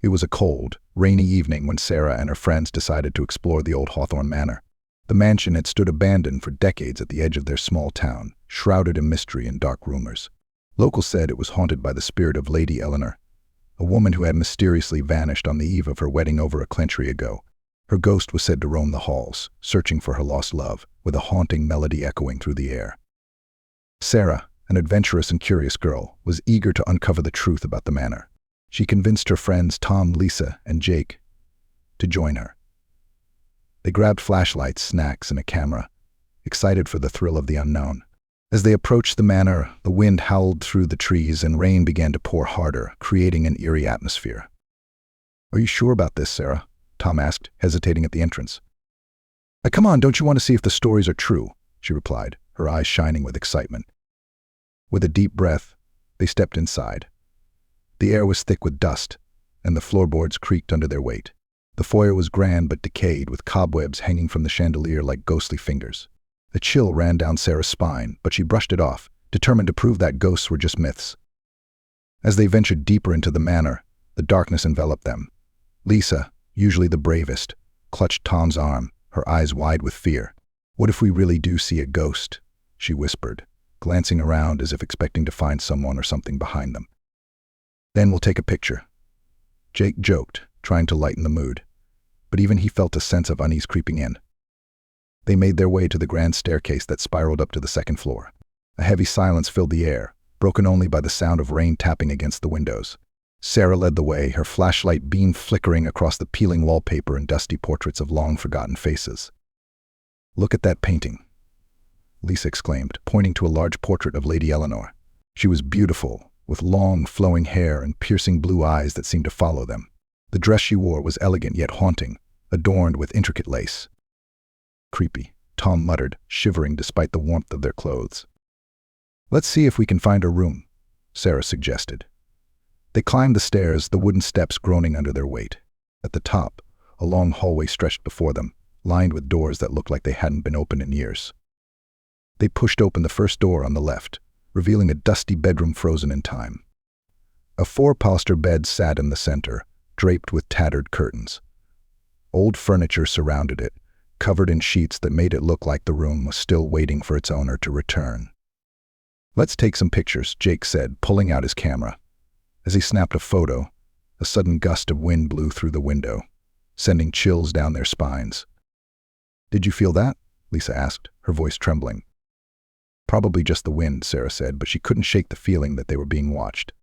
It was a cold, rainy evening when Sarah and her friends decided to explore the old Hawthorne Manor. The mansion had stood abandoned for decades at the edge of their small town, shrouded in mystery and dark rumors. Locals said it was haunted by the spirit of Lady Eleanor, a woman who had mysteriously vanished on the eve of her wedding over a century ago. Her ghost was said to roam the halls, searching for her lost love, with a haunting melody echoing through the air. Sarah, an adventurous and curious girl, was eager to uncover the truth about the manor. She convinced her friends Tom, Lisa, and Jake to join her. They grabbed flashlights, snacks, and a camera, excited for the thrill of the unknown. As they approached the manor, the wind howled through the trees and rain began to pour harder, creating an eerie atmosphere. "Are you sure about this, Sarah?" Tom asked, hesitating at the entrance. "Come on, don't you want to see if the stories are true?" she replied, her eyes shining with excitement. With a deep breath, they stepped inside. The air was thick with dust, and the floorboards creaked under their weight. The foyer was grand but decayed, with cobwebs hanging from the chandelier like ghostly fingers. A chill ran down Sarah's spine, but she brushed it off, determined to prove that ghosts were just myths. As they ventured deeper into the manor, the darkness enveloped them. Lisa, usually the bravest, clutched Tom's arm, her eyes wide with fear. "What if we really do see a ghost?" she whispered, glancing around as if expecting to find someone or something behind them. "Then we'll take a picture." Jake joked, trying to lighten the mood, but even he felt a sense of unease creeping in. They made their way to the grand staircase that spiraled up to the second floor. A heavy silence filled the air, broken only by the sound of rain tapping against the windows. Sarah led the way, her flashlight beam flickering across the peeling wallpaper and dusty portraits of long-forgotten faces. "Look at that painting," Lisa exclaimed, pointing to a large portrait of Lady Eleanor. She was beautiful, with long, flowing hair and piercing blue eyes that seemed to follow them. The dress she wore was elegant yet haunting, adorned with intricate lace. "Creepy," Tom muttered, shivering despite the warmth of their clothes. "Let's see if we can find her room," Sarah suggested. They climbed the stairs, the wooden steps groaning under their weight. At the top, a long hallway stretched before them, lined with doors that looked like they hadn't been opened in years. They pushed open the first door on the left, revealing a dusty bedroom frozen in time. A four-poster bed sat in the center, draped with tattered curtains. Old furniture surrounded it, covered in sheets that made it look like the room was still waiting for its owner to return. "Let's take some pictures," Jake said, pulling out his camera. As he snapped a photo, a sudden gust of wind blew through the window, sending chills down their spines. "Did you feel that?" Lisa asked, her voice trembling. "Probably just the wind," Sarah said, but she couldn't shake the feeling that they were being watched.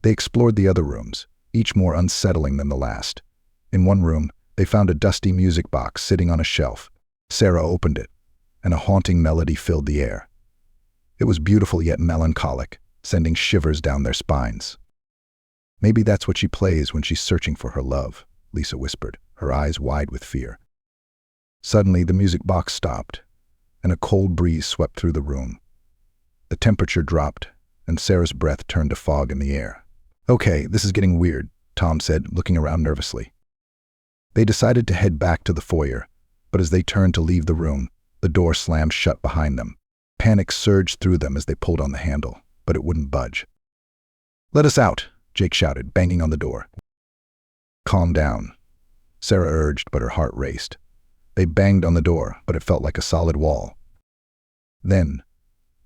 They explored the other rooms, each more unsettling than the last. In one room, they found a dusty music box sitting on a shelf. Sarah opened it, and a haunting melody filled the air. It was beautiful yet melancholic, sending shivers down their spines. "Maybe that's what she plays when she's searching for her love," Lisa whispered, her eyes wide with fear. Suddenly, the music box stopped, and a cold breeze swept through the room. The temperature dropped, and Sarah's breath turned to fog in the air. "Okay, this is getting weird," Tom said, looking around nervously. They decided to head back to the foyer, but as they turned to leave the room, the door slammed shut behind them. Panic surged through them as they pulled on the handle, but it wouldn't budge. "Let us out," Jake shouted, banging on the door. "Calm down," Sarah urged, but her heart raced. They banged on the door, but it felt like a solid wall. Then,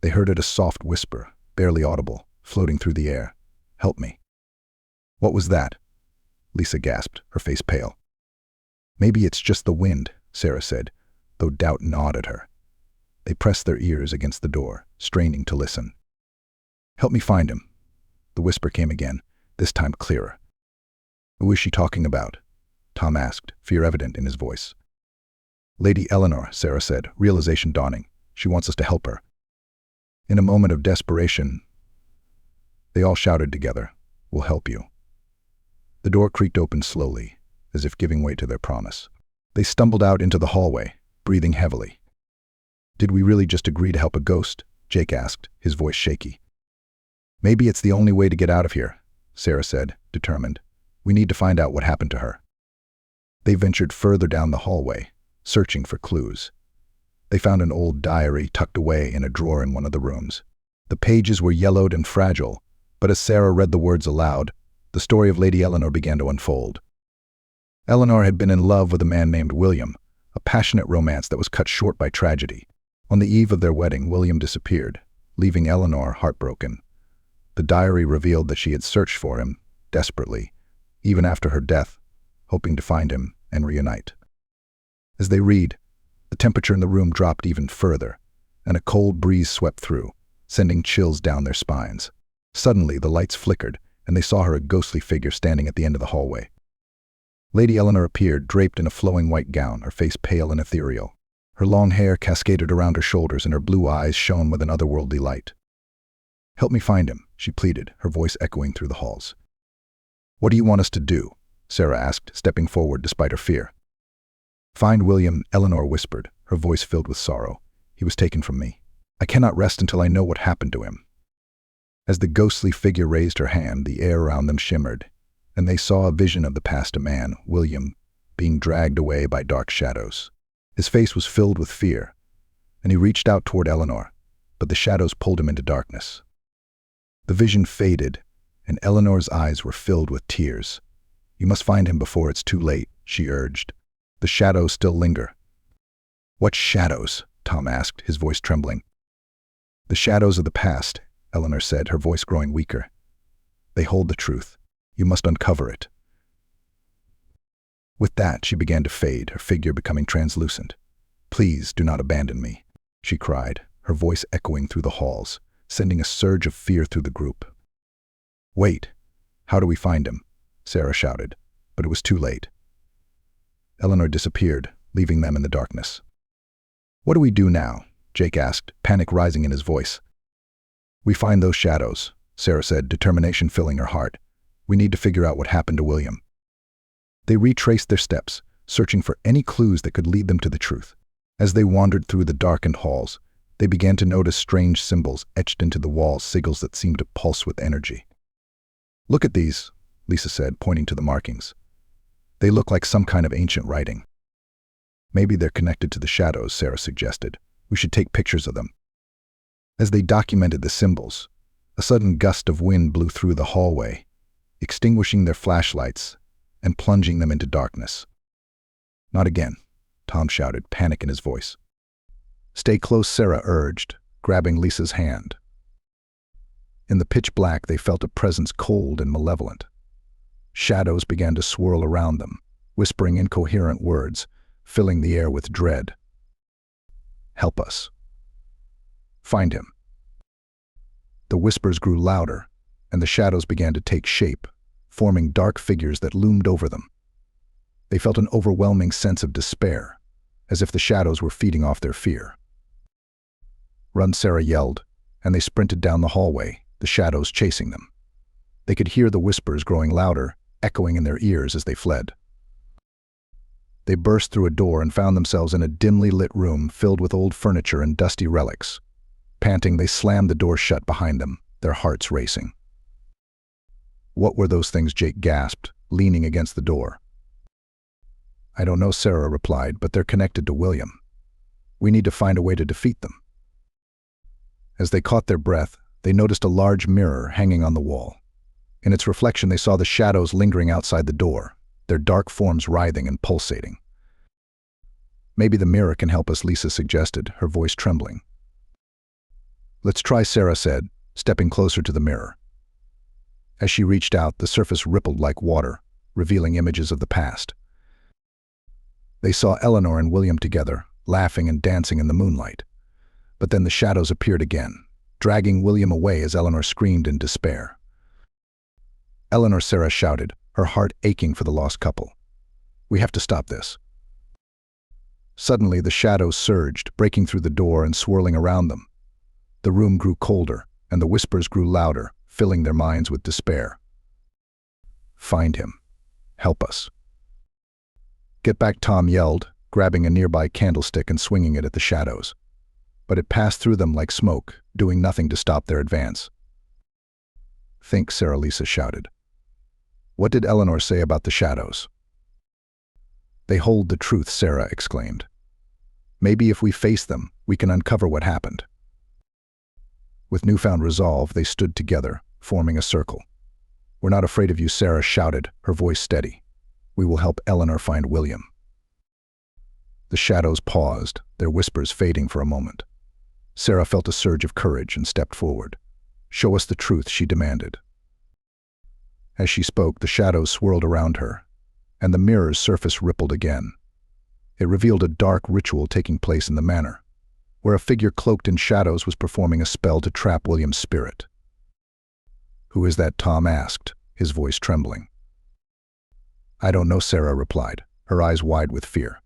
they heard it, a soft whisper, barely audible, floating through the air. "Help me." "What was that?" Lisa gasped, her face pale. "Maybe it's just the wind," Sarah said, though doubt gnawed at her. They pressed their ears against the door, straining to listen. "Help me find him." The whisper came again, this time clearer. "Who is she talking about?" Tom asked, fear evident in his voice. "Lady Eleanor," Sarah said, realization dawning. "She wants us to help her." In a moment of desperation, they all shouted together, "We'll help you." The door creaked open slowly, as if giving way to their promise. They stumbled out into the hallway, breathing heavily. "Did we really just agree to help a ghost?" Jake asked, his voice shaky. "Maybe it's the only way to get out of here," Sarah said, determined. "We need to find out what happened to her." They ventured further down the hallway, searching for clues. They found an old diary tucked away in a drawer in one of the rooms. The pages were yellowed and fragile, but as Sarah read the words aloud, the story of Lady Eleanor began to unfold. Eleanor had been in love with a man named William, a passionate romance that was cut short by tragedy. On the eve of their wedding, William disappeared, leaving Eleanor heartbroken. The diary revealed that she had searched for him, desperately, even after her death, hoping to find him and reunite. As they read, the temperature in the room dropped even further, and a cold breeze swept through, sending chills down their spines. Suddenly, the lights flickered, and they saw her a ghostly figure standing at the end of the hallway. Lady Eleanor appeared, draped in a flowing white gown, her face pale and ethereal. Her long hair cascaded around her shoulders, and her blue eyes shone with an otherworldly light. "Help me find him," she pleaded, her voice echoing through the halls. "What do you want us to do?" Sarah asked, stepping forward despite her fear. "Find William," Eleanor whispered, her voice filled with sorrow. "He was taken from me. I cannot rest until I know what happened to him." As the ghostly figure raised her hand, the air around them shimmered, and they saw a vision of the past, a man, William, being dragged away by dark shadows. His face was filled with fear, and he reached out toward Eleanor, but the shadows pulled him into darkness. The vision faded, and Eleanor's eyes were filled with tears. "You must find him before it's too late," she urged. "The shadows still linger." "What shadows?" Tom asked, his voice trembling. "The shadows of the past," Eleanor said, her voice growing weaker. "They hold the truth. You must uncover it." With that, she began to fade, her figure becoming translucent. "Please do not abandon me," she cried, her voice echoing through the halls, sending a surge of fear through the group. "Wait, how do we find him?" Sarah shouted, but it was too late. Eleanor disappeared, leaving them in the darkness. "What do we do now?" Jake asked, panic rising in his voice. "We find those shadows," Sarah said, determination filling her heart. "We need to figure out what happened to William." They retraced their steps, searching for any clues that could lead them to the truth. As they wandered through the darkened halls, they began to notice strange symbols etched into the walls, sigils that seemed to pulse with energy. "Look at these," Lisa said, pointing to the markings. "They look like some kind of ancient writing." "Maybe they're connected to the shadows," Sarah suggested. "We should take pictures of them." As they documented the symbols, a sudden gust of wind blew through the hallway, extinguishing their flashlights and plunging them into darkness. "Not again," Tom shouted, panic in his voice. "Stay close," Sarah urged, grabbing Lisa's hand. In the pitch black, they felt a presence cold and malevolent. Shadows began to swirl around them, whispering incoherent words, filling the air with dread. "Help us. Find him." The whispers grew louder, and the shadows began to take shape, forming dark figures that loomed over them. They felt an overwhelming sense of despair, as if the shadows were feeding off their fear. "Run," Sarah yelled, and they sprinted down the hallway, the shadows chasing them. They could hear the whispers growing louder, echoing in their ears as they fled. They burst through a door and found themselves in a dimly lit room filled with old furniture and dusty relics. Panting, they slammed the door shut behind them, their hearts racing. "What were those things?" Jake gasped, leaning against the door. "I don't know," Sarah replied, "but they're connected to William. We need to find a way to defeat them." As they caught their breath, they noticed a large mirror hanging on the wall. In its reflection, they saw the shadows lingering outside the door, their dark forms writhing and pulsating. "Maybe the mirror can help us," Lisa suggested, her voice trembling. "Let's try," Sarah said, stepping closer to the mirror. As she reached out, the surface rippled like water, revealing images of the past. They saw Eleanor and William together, laughing and dancing in the moonlight. But then the shadows appeared again, dragging William away as Eleanor screamed in despair. "Eleanor," Sarah shouted, her heart aching for the lost couple. "We have to stop this." Suddenly, the shadows surged, breaking through the door and swirling around them. The room grew colder, and the whispers grew louder, filling their minds with despair. "Find him. Help us." "Get back," Tom yelled, grabbing a nearby candlestick and swinging it at the shadows. But it passed through them like smoke, doing nothing to stop their advance. "Think," Sarah Lisa shouted. "What did Eleanor say about the shadows?" "They hold the truth," Sarah exclaimed. "Maybe if we face them, we can uncover what happened." With newfound resolve, they stood together, forming a circle. "We're not afraid of you," Sarah shouted, her voice steady. "We will help Eleanor find William." The shadows paused, their whispers fading for a moment. Sarah felt a surge of courage and stepped forward. "Show us the truth," she demanded. As she spoke, the shadows swirled around her, and the mirror's surface rippled again. It revealed a dark ritual taking place in the manor, where a figure cloaked in shadows was performing a spell to trap William's spirit. "Who is that?" Tom asked, his voice trembling. "I don't know," Sarah replied, her eyes wide with fear.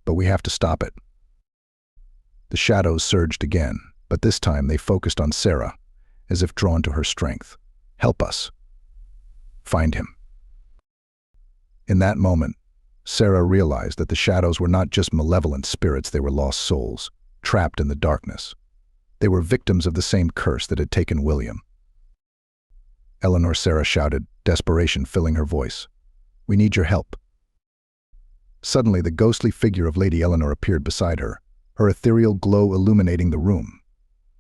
"But we have to stop it." The shadows surged again, but this time they focused on Sarah, as if drawn to her strength. "Help us. Find him." In that moment, Sarah realized that the shadows were not just malevolent spirits, they were lost souls, trapped in the darkness. They were victims of the same curse that had taken William. "Eleanor," Sarah shouted, desperation filling her voice. "We need your help." Suddenly, the ghostly figure of Lady Eleanor appeared beside her, her ethereal glow illuminating the room.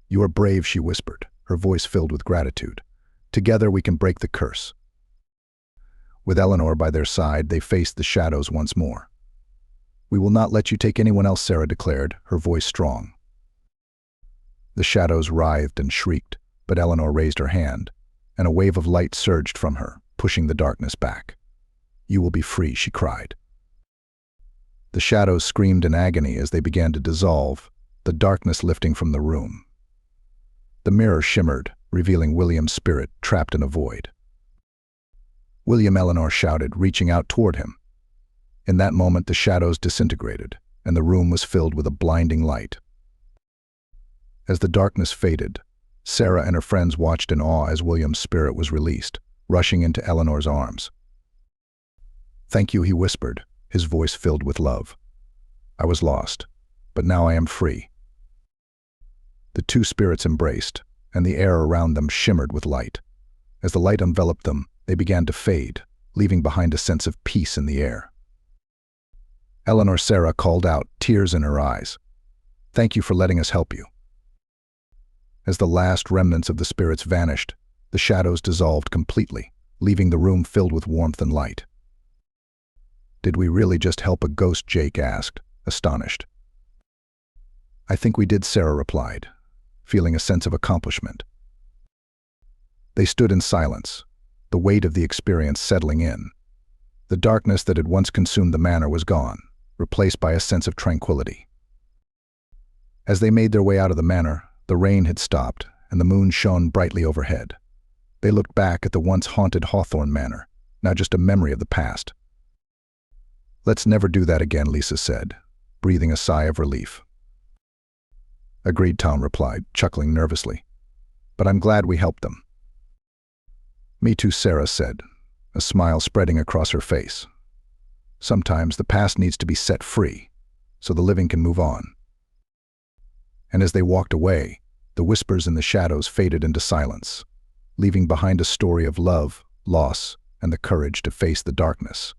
"You are brave," she whispered, her voice filled with gratitude. "Together we can break the curse." With Eleanor by their side, they faced the shadows once more. "We will not let you take anyone else," Sarah declared, her voice strong. The shadows writhed and shrieked, but Eleanor raised her hand, and a wave of light surged from her, pushing the darkness back. "You will be free," she cried. The shadows screamed in agony as they began to dissolve, the darkness lifting from the room. The mirror shimmered, revealing William's spirit trapped in a void. "William!" Eleanor shouted, reaching out toward him. In that moment, the shadows disintegrated, and the room was filled with a blinding light. As the darkness faded, Sarah and her friends watched in awe as William's spirit was released, rushing into Eleanor's arms. "Thank you," he whispered, his voice filled with love. "I was lost, but now I am free." The two spirits embraced, and the air around them shimmered with light. As the light enveloped them, they began to fade, leaving behind a sense of peace in the air. "Eleanor," Sarah called out, tears in her eyes. "Thank you for letting us help you." As the last remnants of the spirits vanished, the shadows dissolved completely, leaving the room filled with warmth and light. "Did we really just help a ghost?" Jake asked, astonished. "I think we did," Sarah replied, feeling a sense of accomplishment. They stood in silence, the weight of the experience settling in. The darkness that had once consumed the manor was gone, replaced by a sense of tranquility. As they made their way out of the manor, the rain had stopped, and the moon shone brightly overhead. They looked back at the once haunted Hawthorne Manor, now just a memory of the past. "Let's never do that again," Lisa said, breathing a sigh of relief. "Agreed," Tom replied, chuckling nervously. "But I'm glad we helped them." "Me too," Sarah said, a smile spreading across her face. "Sometimes the past needs to be set free, so the living can move on." And as they walked away, the whispers in the shadows faded into silence, leaving behind a story of love, loss, and the courage to face the darkness.